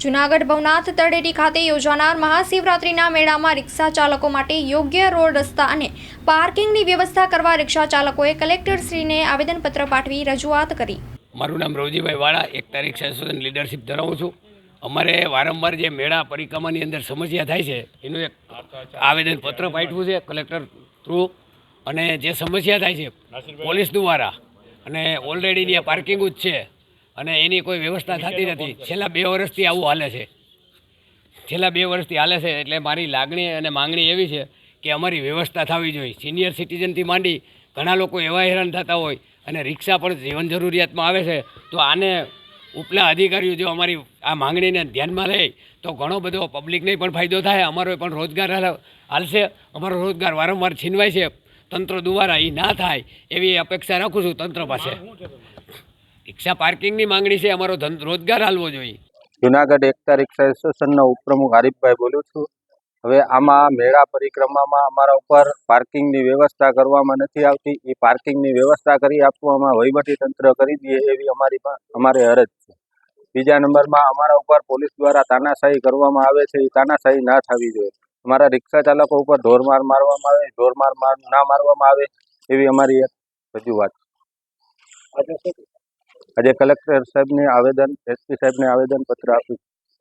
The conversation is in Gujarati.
જૂનાગઢ ભવનાથ તળેટી ખાતે યોજાનાર મહાશિવરાત્રિના મેળામાં રિક્ષા ચાલકો માટે યોગ્ય રોડ રસ્તા અને પાર્કિંગની વ્યવસ્થા કરવા રિક્ષા ચાલકોએ કલેક્ટરશ્રીને આવેદનપત્ર પાઠવી રજૂઆત કરી। મારું નામ રવજીભાઈ વાળા, એકતા રિક્ષા એસોસિએશન લીડરશિપ ધરાવું છું। અમારે વારંવાર જે મેળા પરિક્રમાની અંદર સમસ્યા થાય છે એનું એક આવેદનપત્ર પાઠવ્યું છે કલેક્ટર થ્રુ। અને જે સમસ્યા થાય છે પોલીસ દ્વારા અને ઓલરેડી ત્યાં પાર્કિંગ જ છે અને એની કોઈ વ્યવસ્થા થતી નથી। છેલ્લા 2 વર્ષથી આવું હાલે છે। એટલે મારી લાગણી અને માંગણી એવી છે કે અમારી વ્યવસ્થા થવી જોઈએ। સિનિયર સિટીઝનથી માંડી ઘણા લોકો એવા હેરાન થતા હોય અને રિક્ષા પણ જીવન જરૂરિયાતમાં આવે છે, તો આને ઉપલા અધિકારીઓ જો અમારી આ માંગણીને ધ્યાનમાં લે તો ઘણો બધો પબ્લિકને પણ ફાયદો થાય, અમારો પણ રોજગાર હાલશે। અમારો રોજગાર વારંવાર છીનવાય છે તંત્ર દ્વારા, એ ના થાય એવી અપેક્ષા રાખું છું તંત્ર પાસે। રિક્ષા પાર્કિંગની માંગણી છે, અમારો રોજગાર હાલવો જોઈએ। જૂનાગઢ એકતા રિક્ષા એસોસિએશનના ઉપપ્રમુખ આરીફભાઈ બોલું છું। હવે આમાં મેળા પરિક્રમામાં અમારા ઉપર પાર્કિંગની વ્યવસ્થા કરવામાં નથી આવતી। એ પાર્કિંગની વ્યવસ્થા કરી આપવામાં વહીવટી તંત્ર કરી દે એવી અમારે અરજ છે। બીજા નંબરમાં અમારા ઉપર પોલીસ દ્વારા તાનાશાહી કરવામાં આવે છે, એ તાનાશાહી ના થવી જોઈએ। અમારા રિક્ષા ચાલકો ઉપર ઢોરમાર મારવામાં આવે, ઢોરમાર ના મારવામાં આવે એવી અમારી એક રજૂઆત છે। આજે કલેક્ટર સાહેબને એસપી સાહેબને આવેદનપત્ર આપ્યું।